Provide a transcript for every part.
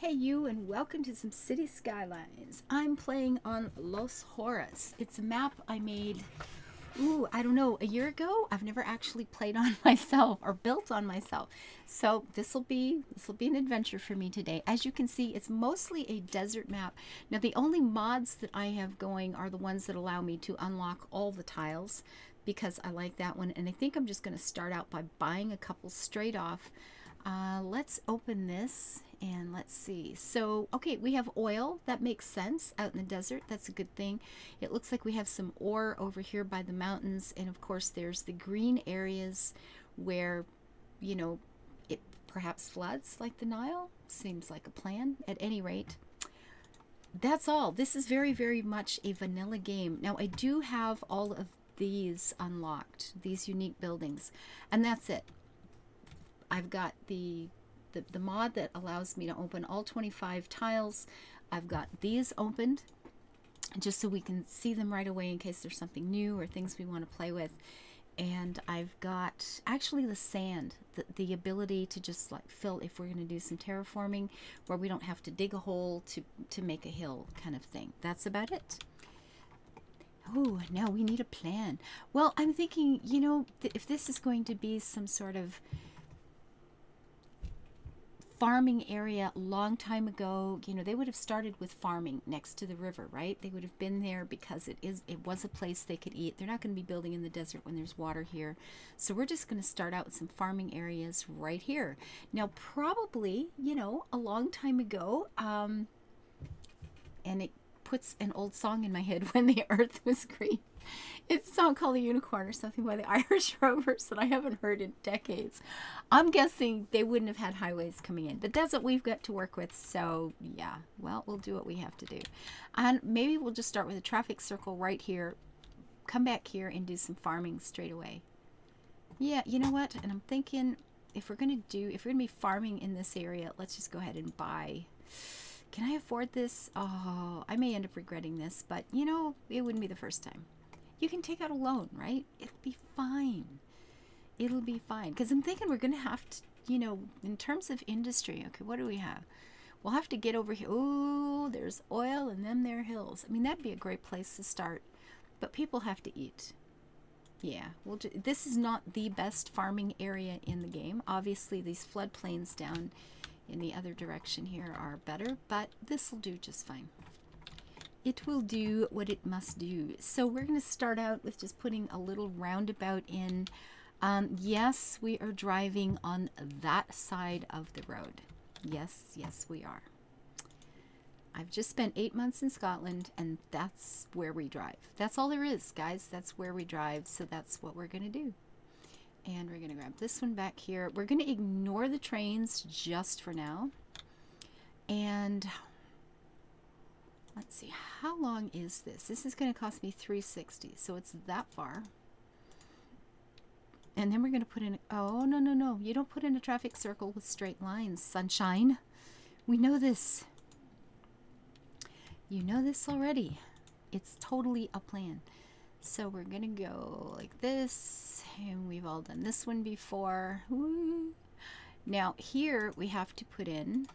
Hey you, and welcome to some City Skylines. I'm playing on Los Horas. It's a map I made, I don't know, a year ago. I've never actually played on myself or built on myself. So this will be an adventure for me today. As you can see, it's mostly a desert map. Now the only mods that I have going are the ones that allow me to unlock all the tiles because I like that one, and I think I'm just going to start out by buying a couple straight off. Let's open this and let's see. So, okay, we have oil. That makes sense out in the desert. That's a good thing. It looks like we have some ore over here by the mountains. And of course, there's the green areas where, it perhaps floods like the Nile. Seems like a plan. At any rate, that's all. This is very, very much a vanilla game. Now, I do have all of these unlocked, these unique buildings, and that's it. I've got the mod that allows me to open all 25 tiles. I've got these opened just so we can see them right away in case there's something new or things we want to play with. And I've got actually the sand, the ability to just like fill if we're going to do some terraforming where we don't have to dig a hole to make a hill kind of thing. That's about it. Oh, now we need a plan. Well, I'm thinking, if this is going to be some sort of farming area a long time ago, they would have started with farming next to the river, right? They would have been there because it was a place they could eat. They're not going to be building in the desert when there's water here. So we're just going to start out with some farming areas right here. Now, probably, a long time ago, and it puts an old song in my head, When the Earth Was Green. It's a song called The Unicorn or something by the Irish Rovers that I haven't heard in decades. I'm guessing they wouldn't have had highways coming in, but that's what we've got to work with. So yeah, well, we'll do what we have to do. And maybe we'll just start with a traffic circle right here, come back here and do some farming straight away. Yeah, you know what? And I'm thinking if we're going to be farming in this area, let's just go ahead and buy. Can I afford this? Oh, I may end up regretting this, but it wouldn't be the first time. You can take out a loan, right? It'll be fine. It'll be fine. Because I'm thinking we're going to have to, in terms of industry, okay, what do we have? We'll have to get over here. Oh, there's oil and then there are hills. I mean, that'd be a great place to start. But people have to eat. Yeah, this is not the best farming area in the game. Obviously, these floodplains down in the other direction here are better, but this will do just fine. It will do what it must do. So we're going to start out with just putting a little roundabout in. Yes, we are driving on that side of the road. Yes, yes, we are. I've just spent 8 months in Scotland, and that's where we drive. That's all there is, guys. That's where we drive, so that's what we're going to do. And we're going to grab this one back here. We're going to ignore the trains just for now. And let's see, how long is this? This is going to cost me $360, so it's that far. And then we're going to put in, oh, no, no, no. You don't put in a traffic circle with straight lines, sunshine. We know this. You know this already. It's totally a plan. So we're going to go like this, and we've all done this one before. Woo. Now here we have to put in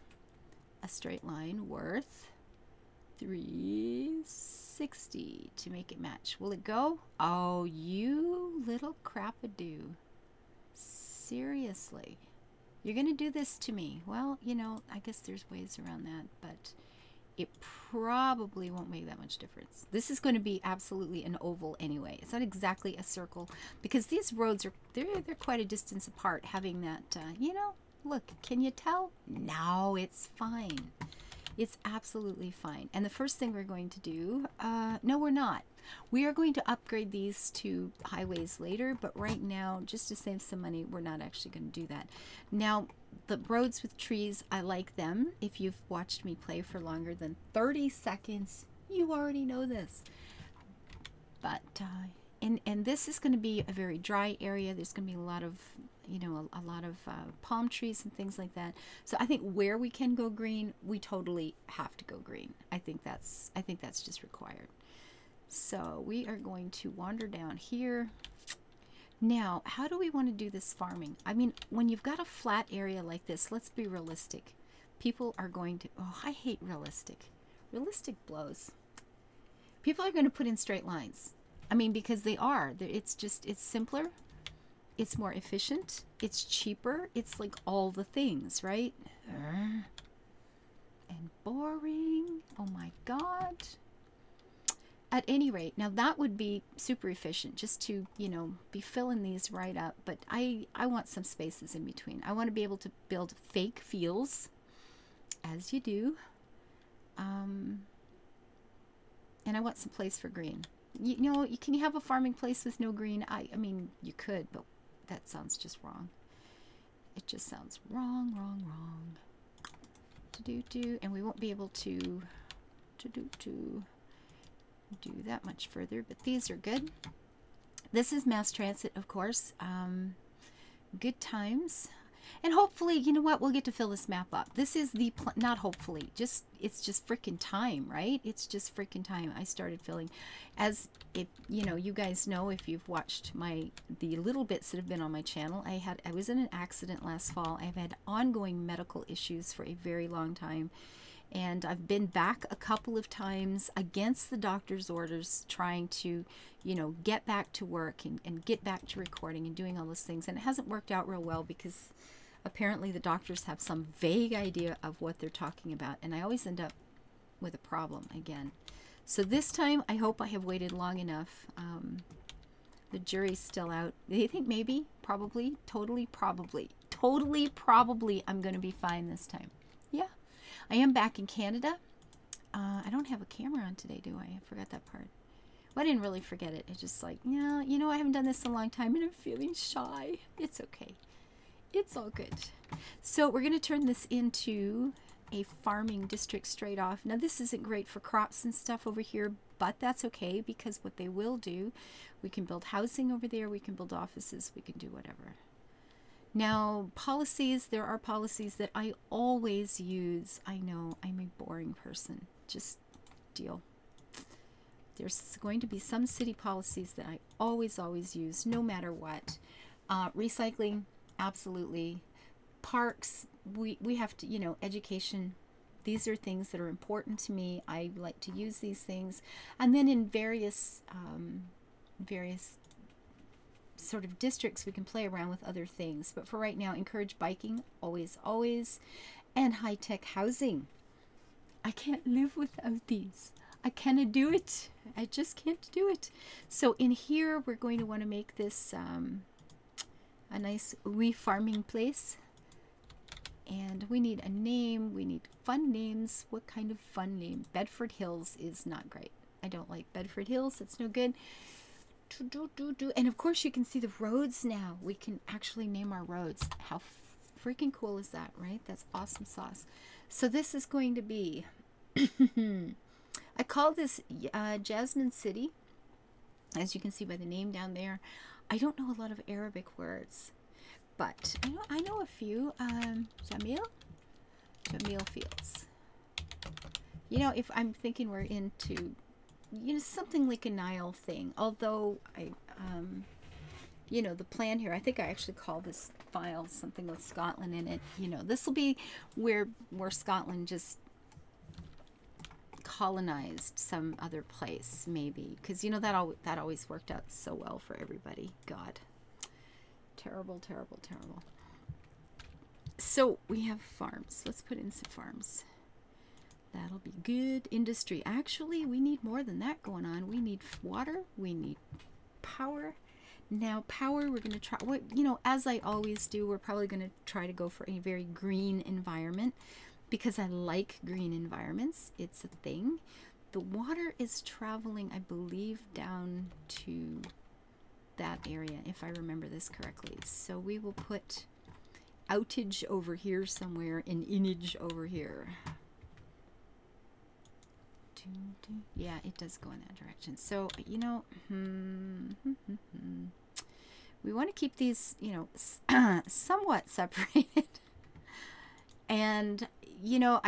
a straight line worth $360 to make it match. Will it go? Oh, you little crap-a-doo. Seriously. You're going to do this to me. Well, I guess there's ways around that, but it probably won't make that much difference. This is going to be absolutely an oval anyway. It's not exactly a circle because these roads are, they're quite a distance apart, having that, look, can you tell? No, it's fine. It's absolutely fine. And the first thing we're going to do, no, we're not. We are going to upgrade these to highways later, but right now, just to save some money, we're not actually going to do that. Now, the roads with trees, I like them. If you've watched me play for longer than 30 seconds, you already know this. But, and this is going to be a very dry area. There's going to be a lot of, a lot of palm trees and things like that. So I think where we can go green, we totally have to go green. I think that's just required. So we are going to wander down here. Now, how do we want to do this farming? I mean, when you've got a flat area like this, let's be realistic. People are going to, oh, I hate realistic. Realistic blows. People are going to put in straight lines. I mean, because they are. It's just, it's simpler. It's more efficient. It's cheaper. It's like all the things, right? And boring. Oh my God. At any rate, now that would be super efficient just to, you know, be filling these right up. But I want some spaces in between. I want to be able to build fake fields, as you do. And I want some place for green. You know, can you have a farming place with no green? I mean, you could, but that sounds just wrong. It just sounds wrong. And we won't be able to do that much further, but these are good. This is mass transit, of course. Good times. And hopefully, you know what, we'll get to fill this map up. This is the, not hopefully, just, it's just freaking time, right? It's just freaking time. I started filling, as if, you know, you guys know, if you've watched the little bits that have been on my channel, I was in an accident last fall. I've had ongoing medical issues for a very long time. And I've been back a couple of times against the doctor's orders, trying to, you know, get back to work and get back to recording and doing all those things. And it hasn't worked out real well because apparently the doctors have some vague idea of what they're talking about. And I always end up with a problem again. So this time, I hope I have waited long enough. The jury's still out. They think maybe, probably, totally probably I'm going to be fine this time. Yeah. I am back in Canada. I don't have a camera on today, do I? I forgot that part. Well, I didn't really forget it. It's just like, yeah, you know, I haven't done this in a long time and I'm feeling shy. It's okay. It's all good. So we're going to turn this into a farming district straight off. Now, this isn't great for crops and stuff over here, but that's okay, because what they will do, we can build housing over there, we can build offices, we can do whatever. Now, policies, there are policies that I always use. I know I'm a boring person. Just deal. There's going to be some city policies that I always use, no matter what. Recycling, absolutely. Parks, we have to, you know, education. These are things that are important to me. I like to use these things. And then in various sort of districts, we can play around with other things. But for right now, encourage biking, always. And high-tech housing. I can't live without these. I cannot do it. I just can't do it. So in here, we're going to want to make this a nice wee farming place. And we need a name. We need fun names. What kind of fun name? Bedford Hills is not great. I don't like Bedford Hills. It's no good. And of course, you can see the roads now. We can actually name our roads. How freaking cool is that, right? That's awesome sauce. So this is going to be... I call this Jasmine City, as you can see by the name down there. I don't know a lot of Arabic words, but I know a few. Jamil Fields. You know, if I'm thinking we're into, you know, something like a Nile thing. Although you know, the plan here, I think I actually call this file something with Scotland in it. You know, this will be where Scotland just colonized some other place, maybe, because you know that always worked out so well for everybody. God, terrible. So we have farms. Let's put in some farms. That'll be good. Industry. Actually, we need more than that going on. We need water. We need power. Now, power, we're going to try, you know, as I always do, we're probably going to try to go for a very green environment, because I like green environments. It's a thing. The water is traveling, I believe, down to that area, if I remember this correctly. So we will put outage over here somewhere and inage over here. Yeah, it does go in that direction. So, you know, we want to keep these, you know, somewhat separated. And, you know,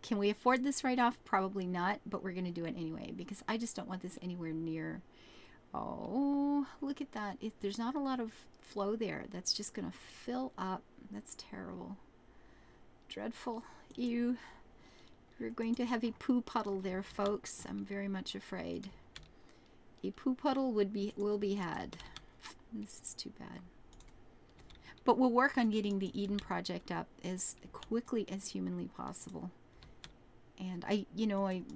can we afford this right off? Probably not, but we're going to do it anyway, because I just don't want this anywhere near. Oh, look at that. There's not a lot of flow there. That's just going to fill up. That's terrible. dreadful. Ew. We're going to have a poo puddle there, folks. I'm very much afraid. A poo puddle will be had. This is too bad. But we'll work on getting the Eden project up as quickly as humanly possible. And I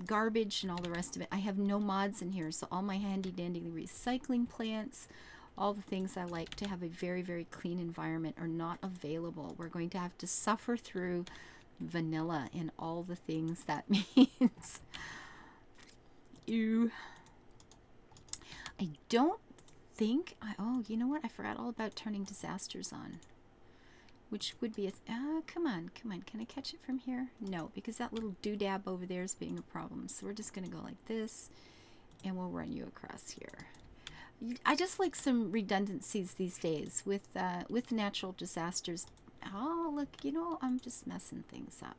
garbage and all the rest of it. I have no mods in here, so all my handy dandy recycling plants, all the things I like to have a very, very clean environment are not available. We're going to have to suffer through vanilla and all the things that means. Ew. I don't think oh, you know what? I forgot all about turning disasters on. Which would be a... come on. Can I catch it from here? No, because that little doodab over there is being a problem. So we're just going to go like this, and we'll run you across here. I just like some redundancies these days with natural disasters. Oh, look, I'm just messing things up.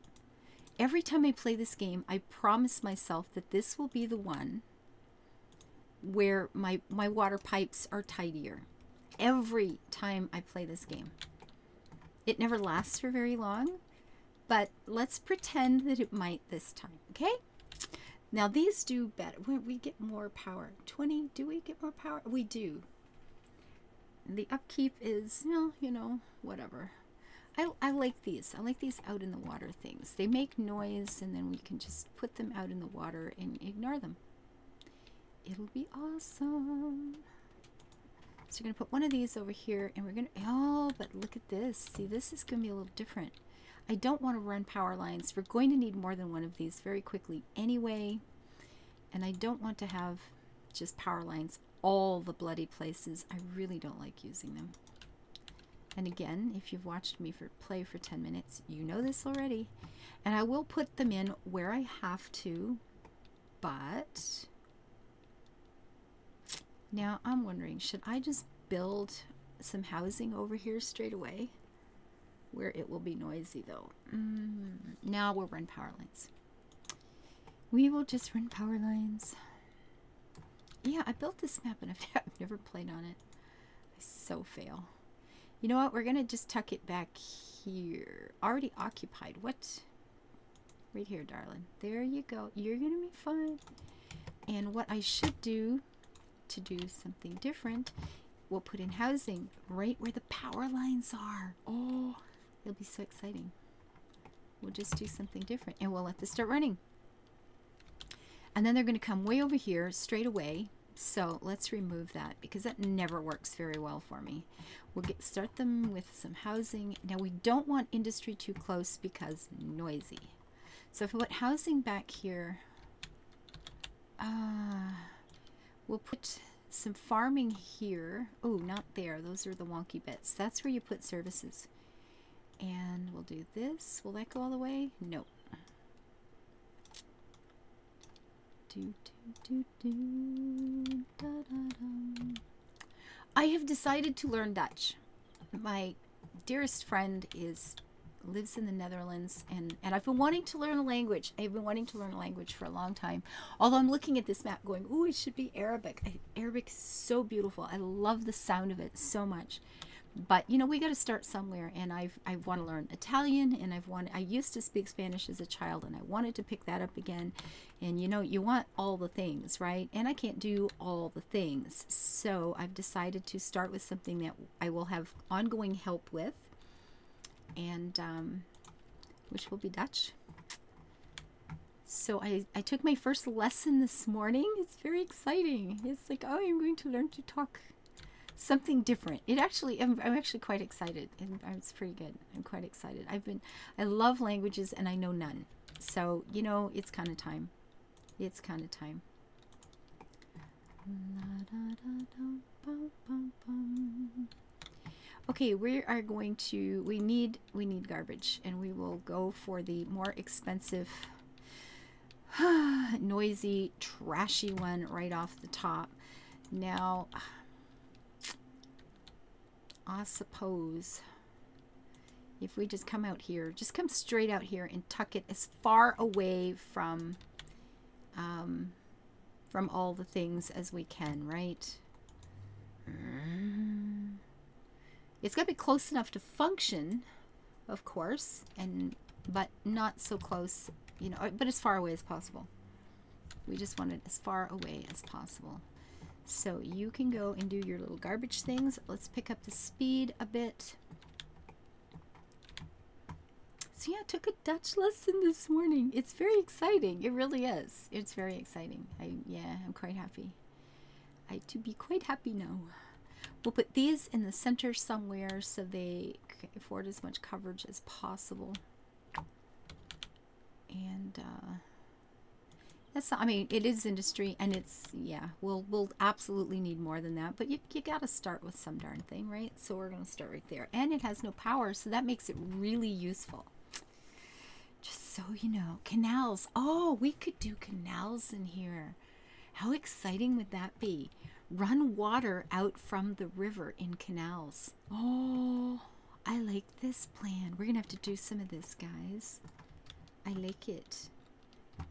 Every time I play this game, I promise myself that this will be the one where my water pipes are tidier. Every time I play this game. It never lasts for very long, but let's pretend that it might this time, okay? Now these do better. We get more power. 20, do we get more power? We do. And the upkeep is, whatever. I like these. I like these out in the water things. They make noise, and then we can just put them out in the water and ignore them. It'll be awesome. So we're going to put one of these over here, and we're going to... Oh, but look at this. See, this is going to be a little different. I don't want to run power lines. We're going to need more than one of these very quickly anyway. And I don't want to have just power lines all the bloody places. I really don't like using them. And again, if you've watched me play for 10 minutes, you know this already. And I will put them in where I have to, but... Now, I'm wondering, should I just build some housing over here straight away? Where it will be noisy, though. Now we'll run power lines. We will just run power lines. Yeah, I built this map, and I've never played on it. I so fail. You know what? We're going to just tuck it back here. Already occupied. What? Right here, darling. There you go. You're going to be fine. And what I should do... to do something different, we'll put in housing right where the power lines are. Oh, it'll be so exciting. We'll just do something different, and we'll let this start running. And then they're going to come way over here straight away. So let's remove that, because that never works very well for me. We'll start them with some housing. Now we don't want industry too close because noisy. So if we put housing back here, we'll put some farming here. Oh, not there. Those are the wonky bits. That's where you put services. And we'll do this. Will that go all the way? Nope. I have decided to learn Dutch. My dearest friend lives in the Netherlands, and I've been wanting to learn a language. I've been wanting to learn a language for a long time. Although I'm looking at this map going, ooh, it should be Arabic. Arabic is so beautiful. I love the sound of it so much. But, we got to start somewhere, and I want to learn Italian, and I used to speak Spanish as a child, and I wanted to pick that up again. And, you want all the things, right? And I can't do all the things. So I've decided to start with something that I will have ongoing help with, and which will be Dutch. So I took my first lesson this morning. It's very exciting. It's like, oh, I'm going to learn to talk something different. I'm actually quite excited, and it's pretty good. I'm quite excited. I love languages, and I know none. So, it's kind of time. It's kind of time. Okay, we are going to, we need garbage, and we will go for the more expensive, noisy, trashy one right off the top. Now, I suppose if we just come out here, just come straight out here and tuck it as far away from all the things as we can, right? It's got to be close enough to function, of course, and but not so close, you know, but as far away as possible. We just want it as far away as possible. So you can go and do your little garbage things. Let's pick up the speed a bit. So yeah, I took a Dutch lesson this morning. It's very exciting. It really is. It's very exciting. I'm quite happy. To be quite happy now. We'll put these in the center somewhere so they afford as much coverage as possible. And that's, I mean, it is industry, and it's, yeah, we'll absolutely need more than that, but you got to start with some darn thing, right? So we're going to start right there. And it has no power, so that makes it really useful. Just so you know. Canals. Oh, we could do canals in here. How exciting would that be? Run water out from the river in canals. Oh, I like this plan. We're going to have to do some of this, guys. I like it.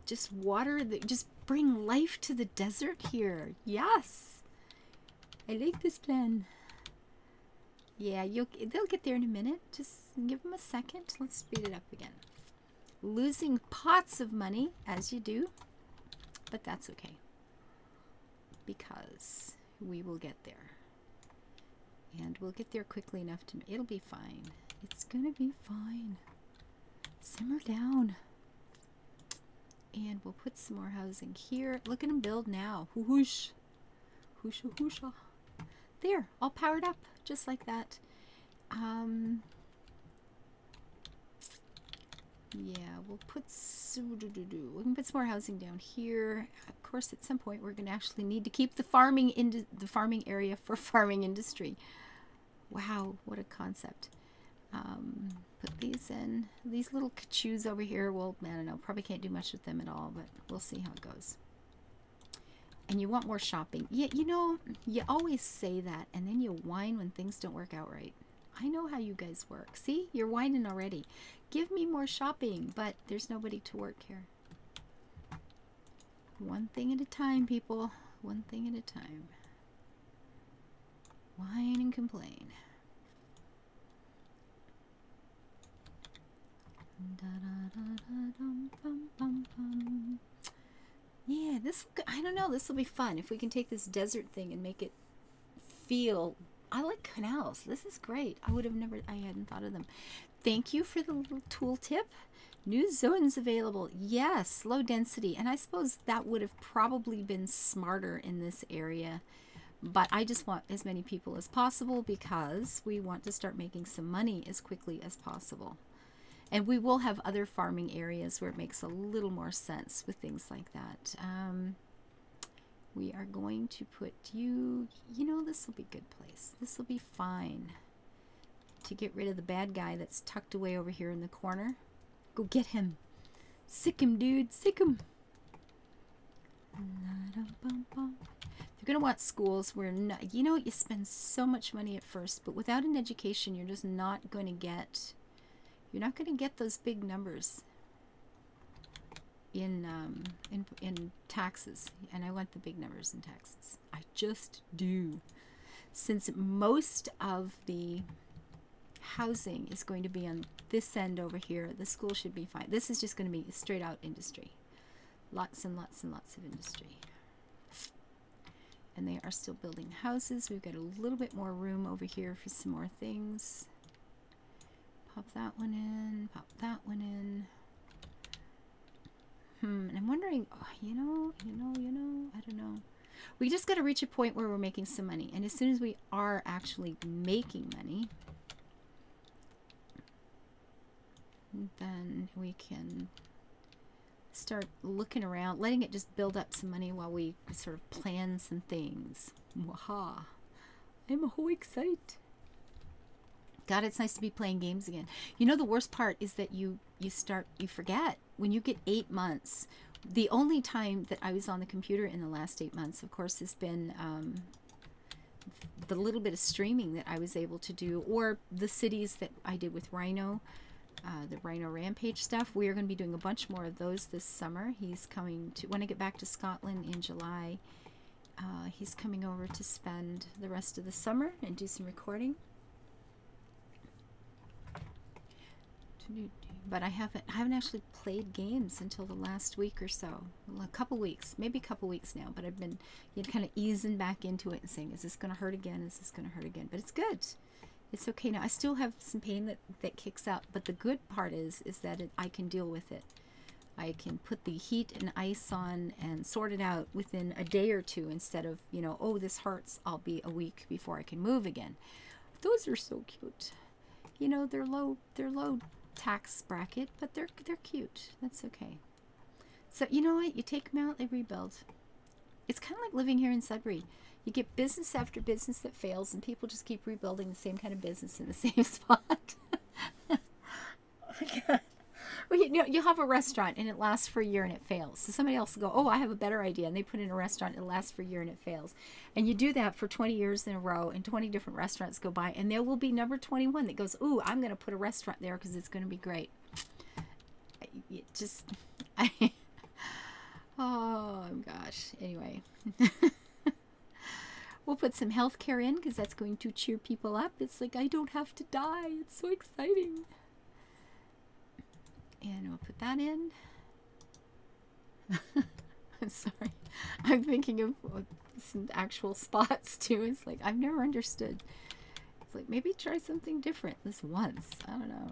Just water, just bring life to the desert here. Yes. I like this plan. Yeah, they'll get there in a minute. Just give them a second. Let's speed it up again. Losing pots of money, as you do. But that's okay, because we will get there. And we'll get there quickly enough to... It'll be fine. It's gonna be fine. Simmer down. And we'll put some more housing here. Look at them build now. Whoosh. Whoosha whoosha. There, all powered up, just like that. Yeah, we'll put we can put some more housing down here. Of course, at some point we're going to actually need to keep the farming area for farming industry. Wow, what a concept. Put these in. These little cachous over here, well, I don't know, probably can't do much with them at all, but we'll see how it goes. And you want more shopping. Yeah, you know, you always say that, and then you whine when things don't work out right. I know how you guys work. See, you're whining already. Give me more shopping, but there's nobody to work here. One thing at a time, people. One thing at a time. Whine and complain. Yeah, this, I don't know, this will be fun. If we can take this desert thing and make it feel... I like canals. This is great. I hadn't thought of them. Thank you for the little tool tip. New zones available. Yes, low density. And I suppose that would have probably been smarter in this area. But I just want as many people as possible because we want to start making some money as quickly as possible. And we will have other farming areas where it makes a little more sense with things like that. We are going to put you, you know, this will be a good place. This will be fine to get rid of the bad guy that's tucked away over here in the corner. Go get him. Sick him, dude. Sick him. You're going to want schools where, you know, you spend so much money at first, but without an education, you're just not going to get, you're not going to get those big numbers in taxes. And I want the big numbers in taxes. I just do. Since most of the housing is going to be on this end over here, the school should be fine. This is just going to be straight out industry. Lots and lots and lots of industry. And they are still building houses. We've got a little bit more room over here for some more things. Pop that one in. Pop that one in. And I'm wondering, oh, you know, I don't know. We just got to reach a point where we're making some money. And as soon as we are actually making money, then we can start looking around, letting it just build up some money while we sort of plan some things. Waha. I'm so excited. God, it's nice to be playing games again. You know, the worst part is that you forget. When you get 8 months, the only time that I was on the computer in the last 8 months, of course, has been the little bit of streaming that I was able to do, or the cities that I did with Rhino, the Rhino Rampage stuff. We are going to be doing a bunch more of those this summer. He's coming to, when I get back to Scotland in July, he's coming over to spend the rest of the summer and do some recording. but I haven't actually played games until the last week or so. Well, a couple weeks, maybe a couple weeks now, but I've been, you know, kind of easing back into it and saying, is this going to hurt again? Is this going to hurt again? But it's good. It's okay now. I still have some pain that kicks out, but the good part is that I can deal with it. I can put the heat and ice on and sort it out within a day or two instead of, you know, oh, this hurts. I'll be a week before I can move again. Those are so cute. You know, they're low tax bracket, but they're cute. That's okay. So you know what? You take them out, they rebuild. It's kind of like living here in Sudbury. You get business after business that fails, and people just keep rebuilding the same kind of business in the same spot. Oh my God. Well, you know, you have a restaurant and it lasts for a year and it fails. So somebody else will go, oh, I have a better idea. And they put in a restaurant, it lasts for a year and it fails. And you do that for 20 years in a row, and 20 different restaurants go by. And there will be number 21 that goes, ooh, I'm going to put a restaurant there because it's going to be great. Oh, gosh. Anyway. We'll put some healthcare in because that's going to cheer people up. It's like, I don't have to die. It's so exciting. And we'll put that in. I'm sorry. I'm thinking of some actual spots too. It's like, I've never understood. It's like, maybe try something different this once. I don't know.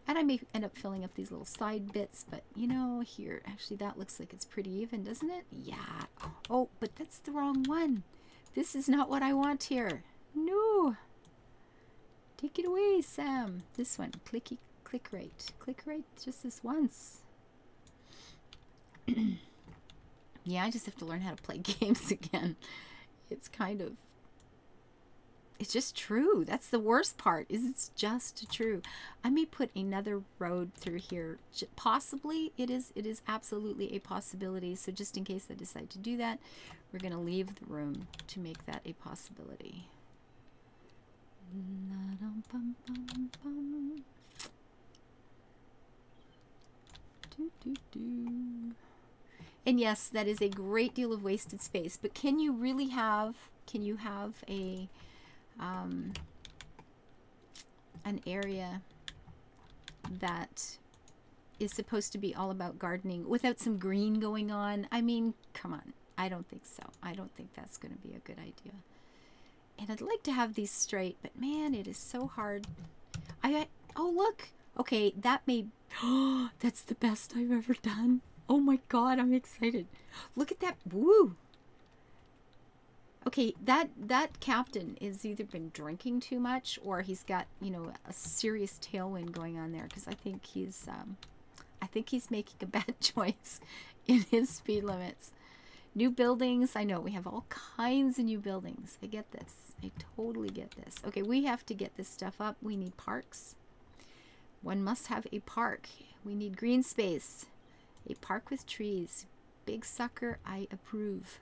And I may end up filling up these little side bits, but you know, here, actually that looks like it's pretty even, doesn't it? Yeah. Oh, but that's the wrong one. This is not what I want here. No. Take it away, Sam. This one. Click right. Click right just this once. Yeah, I just have to learn how to play games again. It's kind of... It's just true. That's the worst part, is it's just true. I may put another road through here. Possibly. It is absolutely a possibility. So just in case I decide to do that, we're going to leave the room to make that a possibility. And yes, that is a great deal of wasted space, but can you really have, a an area that is supposed to be all about gardening without some green going on? I mean, come on. I don't think so. I don't think that's going to be a good idea. And I'd like to have these straight, but man, it is so hard. Oh, look. Okay, that may... Oh, that's the best I've ever done. Oh my God, I'm excited. Look at that. Woo. Okay, that captain has either been drinking too much or he's got, you know, a serious tailwind going on there, because I think he's making a bad choice in his speed limits. New buildings. I know we have all kinds of new buildings. I get this. I totally get this. Okay, we have to get this stuff up. We need parks. One must have a park. We need green space. A park with trees. Big sucker. I approve.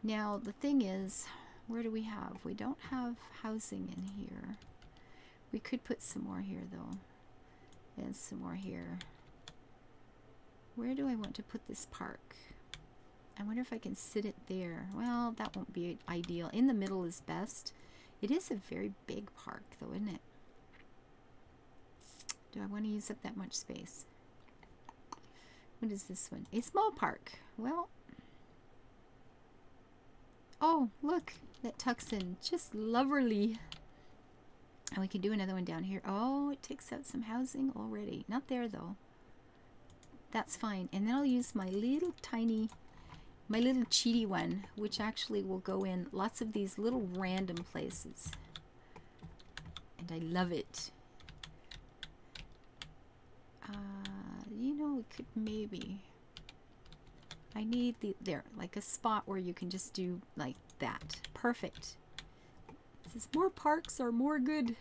Now, the thing is, where do we have? We don't have housing in here. We could put some more here, though. And some more here. Where do I want to put this park? I wonder if I can sit it there. Well, that won't be ideal. In the middle is best. It is a very big park, though, isn't it? Do I want to use up that much space? What is this one? A small park. Well... Oh, look. That tucks in just lovely. And we can do another one down here. Oh, it takes out some housing already. Not there, though. That's fine. And then I'll use my little tiny... My little cheaty one, which actually will go in lots of these little random places. And I love it. You know, we could maybe... I need like a spot where you can just do like that. Perfect. It says more parks are more good.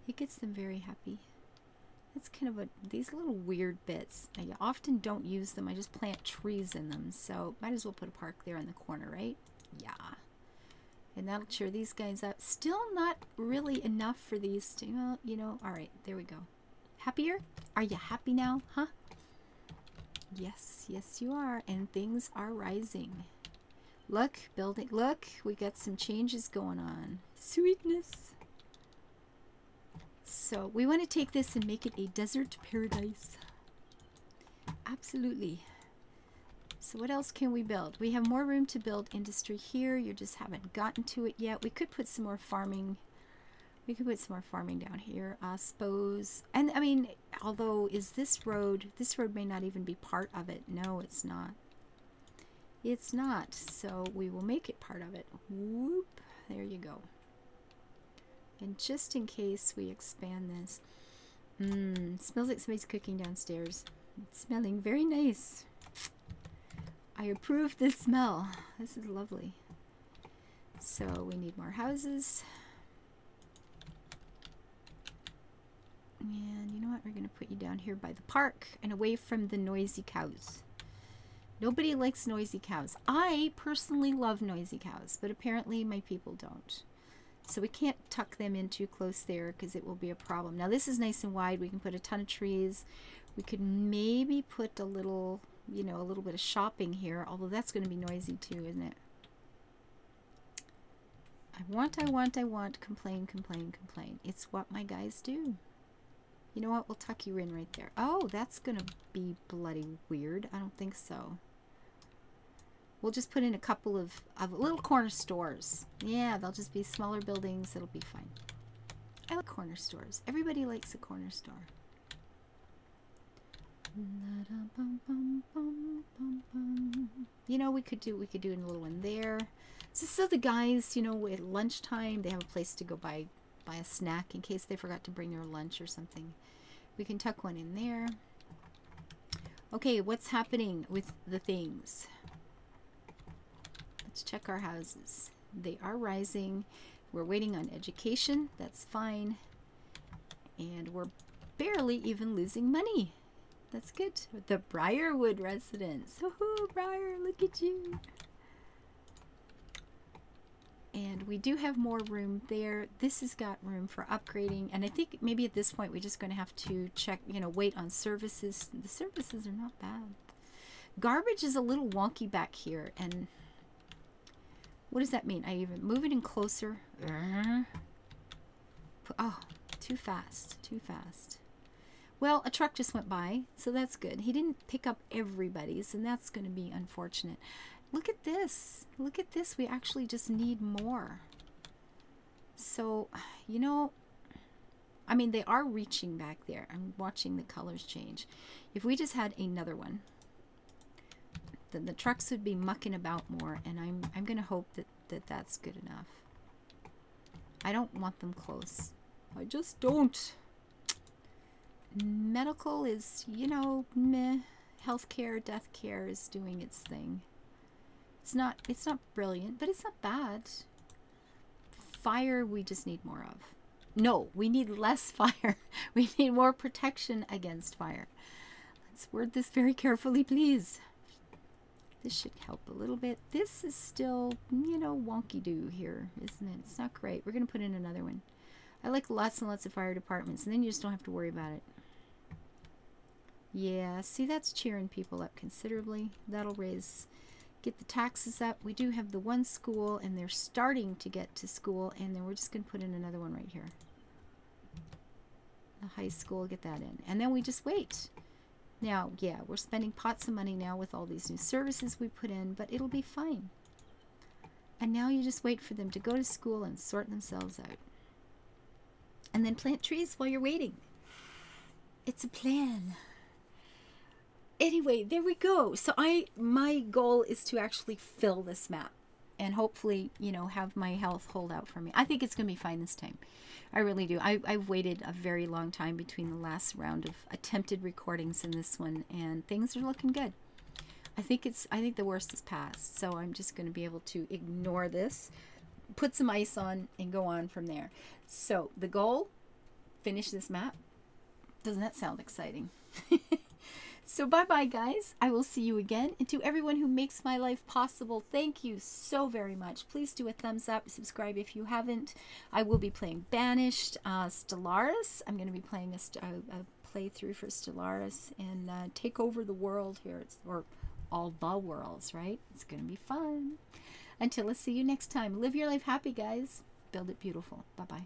It gets them very happy. It's kind of these little weird bits. I often don't use them. I just plant trees in them. So might as well put a park there in the corner, right? Yeah. And that'll cheer these guys up. Still not really enough for these to, well, you know, all right, there we go. Happier? Are you happy now, huh? Yes, yes you are. And things are rising. Look, building, look, we got some changes going on. Sweetness. So we want to take this and make it a desert paradise. Absolutely. So what else can we build? We have more room to build industry here. You just haven't gotten to it yet. We could put some more farming. We could put some more farming down here, I suppose. And I mean, although this road may not even be part of it. No, it's not. It's not. So we will make it part of it. Whoop. There you go. And just in case we expand this. Smells like somebody's cooking downstairs. It's smelling very nice. I approve this smell. This is lovely. So we need more houses. And you know what? We're going to put you down here by the park and away from the noisy cows. Nobody likes noisy cows. I personally love noisy cows, but apparently my people don't. So we can't tuck them in too close there because it will be a problem. Now this is nice and wide. We can put a ton of trees. We could maybe put a little, you know, a little bit of shopping here, although that's going to be noisy too, isn't it? I want, complain, complain, complain. It's what my guys do. You know what? We'll tuck you in right there. Oh, that's going to be bloody weird. I don't think so. We'll just put in a couple of little corner stores. Yeah, they'll just be smaller buildings. It'll be fine. I like corner stores. Everybody likes a corner store. You know, we could do a little one there. So the guys, you know, at lunchtime, they have a place to go buy a snack in case they forgot to bring their lunch or something. We can tuck one in there. Okay, what's happening with the things? Let's check our houses. They are rising. We're waiting on education. That's fine. And we're barely even losing money. That's good. The Briarwood residence. Woohoo, Briar, look at you. And we do have more room there. This has got room for upgrading. And I think maybe at this point we're just going to have to check, you know, wait on services. The services are not bad. Garbage is a little wonky back here. And what does that mean? I even move it in closer. Oh, too fast. Too fast. Well, a truck just went by, so that's good. He didn't pick up everybody's, and that's going to be unfortunate. Look at this. Look at this. We actually just need more. So, you know, I mean, they are reaching back there. I'm watching the colors change. If we just had another one, then the trucks would be mucking about more, and I'm going to hope that that's good enough. I don't want them close. I just don't. Medical is, you know, meh. Healthcare, death care is doing its thing. It's not brilliant, but it's not bad. Fire, we just need more of. No, we need less fire. We need more protection against fire. Let's word this very carefully, please. This should help a little bit. This is still, you know, wonky-doo here, isn't it? It's not great. We're going to put in another one. I like lots and lots of fire departments, and then you just don't have to worry about it. Yeah, see, that's cheering people up considerably. That'll get the taxes up. We do have the one school, and they're starting to get to school, and then we're just going to put in another one right here. The high school, get that in. And then we just wait. Now, yeah, we're spending pots of money now with all these new services we put in, but it'll be fine. And now you just wait for them to go to school and sort themselves out. And then plant trees while you're waiting. It's a plan. Anyway, there we go. So my goal is to actually fill this map and hopefully, you know, have my health hold out for me. I think it's going to be fine this time. I really do. I've waited a very long time between the last round of attempted recordings and this one, and things are looking good. I think the worst is past, so I'm just going to be able to ignore this, put some ice on, and go on from there. So the goal, finish this map. Doesn't that sound exciting? So bye-bye, guys. I will see you again. And to everyone who makes my life possible, thank you so very much. Please do a thumbs up, subscribe if you haven't. I will be playing Banished, Stellaris. I'm going to be playing a playthrough for Stellaris and take over the world here. Or all the worlds, right? It's going to be fun. Until I see you next time, live your life happy, guys. Build it beautiful. Bye-bye.